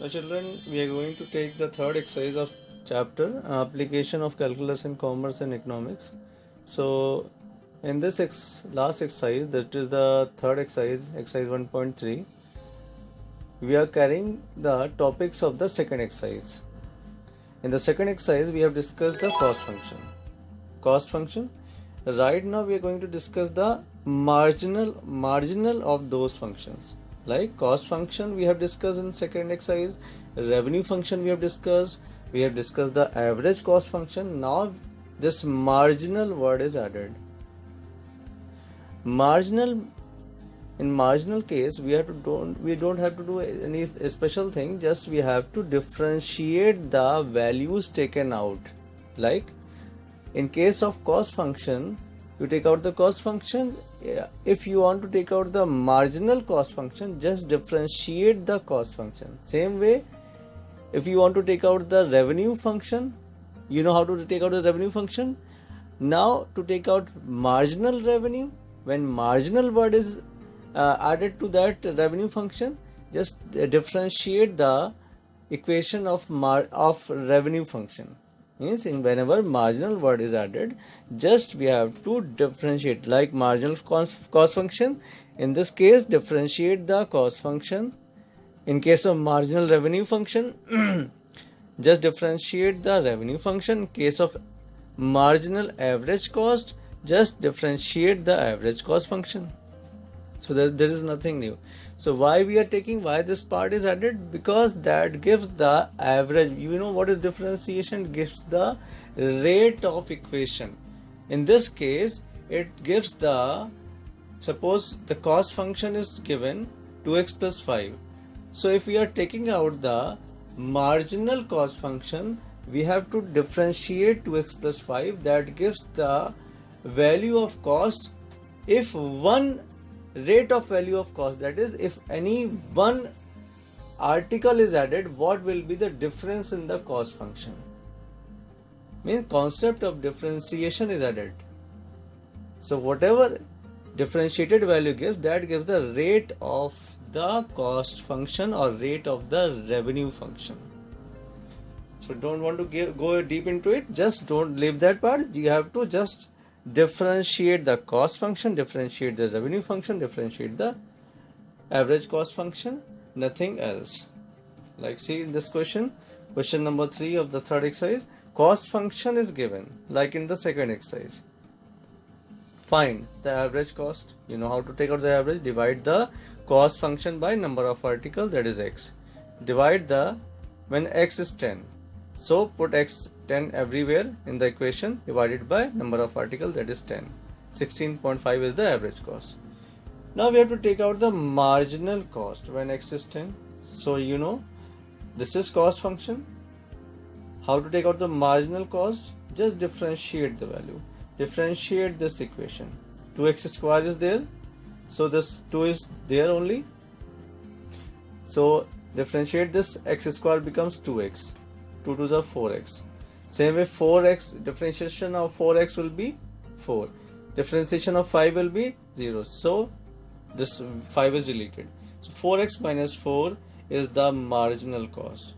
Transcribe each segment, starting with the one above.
Now children, we are going to take the third exercise of chapter application of calculus in commerce and economics. So in this last exercise, that is the third exercise, exercise 1.3, we are carrying the topics of the second exercise. In the second exercise, we have discussed the cost function. Cost function. Right now we are going to discuss the marginal of those functions. Like cost function we have discussed in second exercise, revenue function we have discussed the average cost function. Now this marginal word is added. Marginal, in marginal case we don't have to do any special thing, just we have to differentiate the values taken out. Like in case of cost function, you take out the cost function. If you want to take out the marginal cost function, just differentiate the cost function. Same way, if you want to take out the revenue function, you know how to take out the revenue function. Now to take out marginal revenue, when marginal word is added to that revenue function, just differentiate the equation of revenue function. Means in whenever marginal word is added, just we have to differentiate. Like marginal cost function, in this case differentiate the cost function. In case of marginal revenue function, just differentiate the revenue function. In case of marginal average cost, just differentiate the average cost function. So there is nothing new. So why this part is added? Because that gives the average. You know what is differentiation? Gives the rate of equation. In this case, it gives the, suppose the cost function is given 2x plus 5. So if we are taking out the marginal cost function, we have to differentiate 2x plus 5. That gives the value of cost if one rate of value of cost, that is, if any one article is added, what will be the difference in the cost function? Means concept of differentiation is added. So whatever differentiated value gives, that gives the rate of the cost function or rate of the revenue function. So don't want to go deep into it, just don't leave that part. You have to just differentiate the cost function, differentiate the revenue function, differentiate the average cost function, nothing else. Like see in this question number 3 of the third exercise, cost function is given like in the second exercise. Find the average cost. You know how to take out the average. Divide the cost function by number of articles, that is x. Divide the, when x is 10, so put x 10 everywhere in the equation, divided by number of articles, that is 10. 16.5 is the average cost. Now we have to take out the marginal cost when x is 10. So you know this is cost function. How to take out the marginal cost? Just differentiate the value. Differentiate this equation. 2x square is there, so this 2 is there only. So differentiate this, x square becomes 2x. 2 2s are 4x. Same way 4x, differentiation of 4x will be 4. Differentiation of 5 will be 0. So this 5 is deleted. So 4x minus 4 is the marginal cost.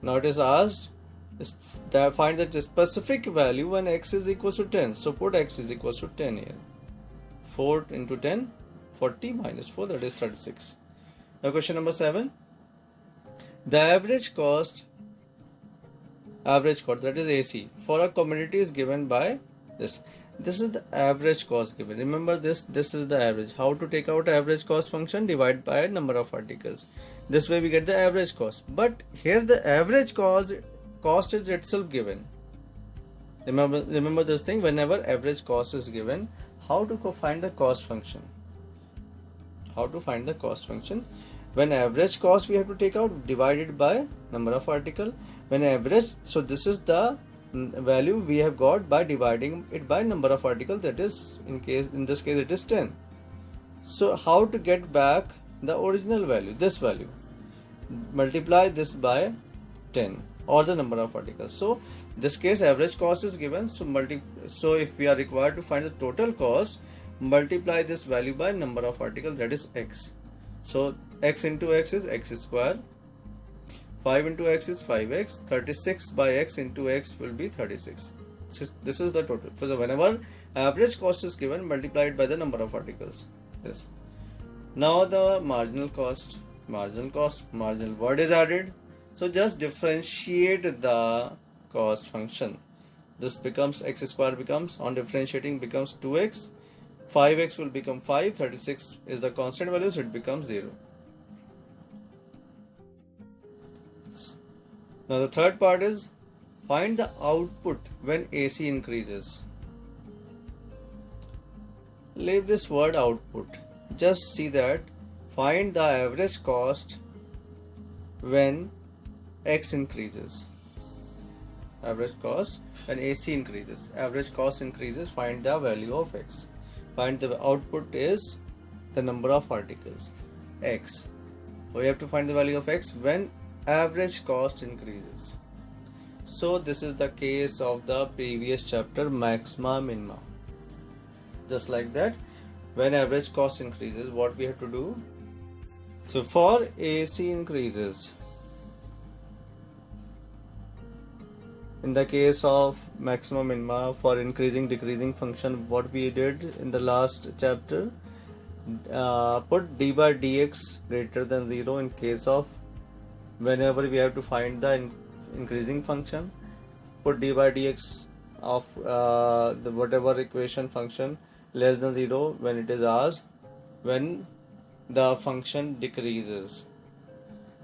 Now it is asked, find the specific value when x is equal to 10. So put x is equal to 10 here. 4 into 10, 40 minus 4, that is 36. Now question number 7. The average cost, that is AC, for a commodity is given by this. This is the average cost given. Remember this is the average. How to take out average cost function? Divide by number of articles. This way we get the average cost. But here the average cost is itself given. Remember this thing, whenever average cost is given, how to find the cost function? How to find the cost function? When average cost we have to take out, divided by number of article. When average, so this is the value we have got by dividing it by number of articles, that is in this case it is 10. So how to get back the original value, this value? Multiply this by 10 or the number of articles. So this case average cost is given, so if we are required to find the total cost, multiply this value by number of articles, that is x. So x into x is x square. 5 into x is 5x. 36 by x into x will be 36. This is the total. So whenever average cost is given, multiplied by the number of articles. This. Now the marginal cost, marginal word is added. So just differentiate the cost function. This becomes x square becomes, on differentiating becomes 2x. 5x will become 5. 36 is the constant value, so it becomes 0. Now the third part is find the output when AC increases. Leave this word output. Just see that find the average cost when x increases. Average cost when AC increases. Average cost increases, find the value of x. Find the output is the number of articles, x. We have to find the value of x when average cost increases. So this is the case of the previous chapter, maxima minima. Just like that, when average cost increases, what we have to do? So for AC increases, in the case of maximum minima, for increasing decreasing function, what we did in the last chapter, put d by dx greater than 0 in case of whenever we have to find the increasing function. Put d by dx of the whatever equation function less than 0 when it is asked when the function decreases.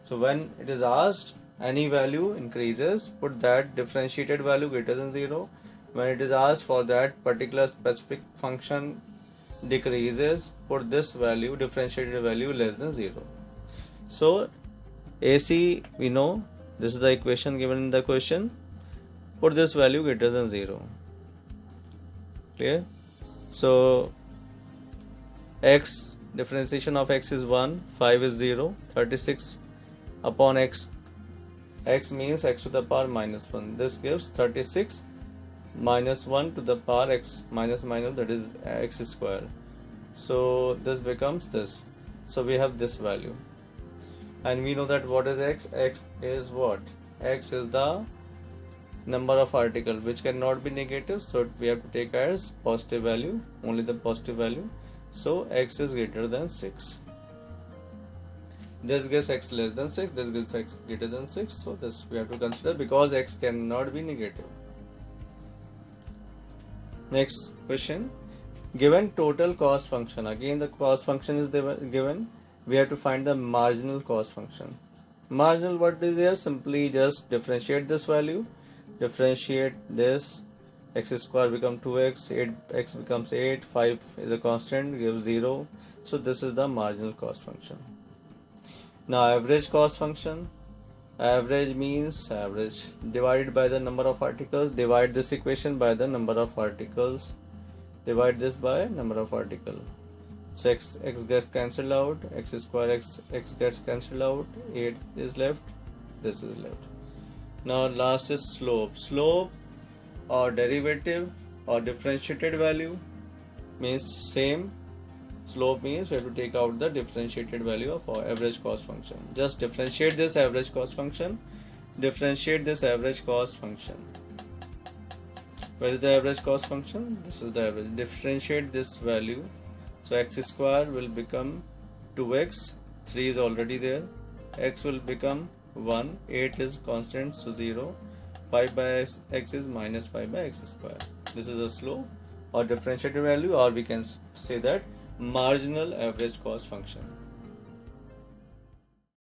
So when it is asked any value increases, put that differentiated value greater than 0. When it is asked for that particular specific function decreases, put this value, differentiated value, less than 0. So AC, we know this is the equation given in the question. Put this value greater than 0. Clear? So x, differentiation of x is 1, 5 is 0, 36 upon x. X means x to the power minus 1. This gives 36 minus 1 to the power x minus minus, that is x square. So this becomes this. So we have this value. And we know that what is x? X is what? X is the number of articles which cannot be negative. So we have to take as positive value, only the positive value. So x is greater than 6. This gives x less than 6, this gives x greater than 6. So this we have to consider because x cannot be negative. Next question. Given total cost function, again the cost function is given. We have to find the marginal cost function. Marginal, what is there? Simply just differentiate this value. Differentiate this. X square becomes 2x, 8x becomes 8, 5 is a constant, gives 0. So this is the marginal cost function. Now average cost function. Average means average divided by the number of articles. Divide this equation by the number of articles. Divide this by number of articles. So x gets cancelled out. X square x gets cancelled out. 8 is left. This is left. Now last is slope. Slope or derivative or differentiated value means same. Slope means we have to take out the differentiated value of our average cost function. Just differentiate this average cost function. Differentiate this average cost function. Where is the average cost function? This is the average. Differentiate this value. So x square will become 2x. 3 is already there. X will become 1. 8 is constant, so 0. 5 by x is minus 5 by x square. This is a slope or differentiated value, or we can say that marginal average cost function.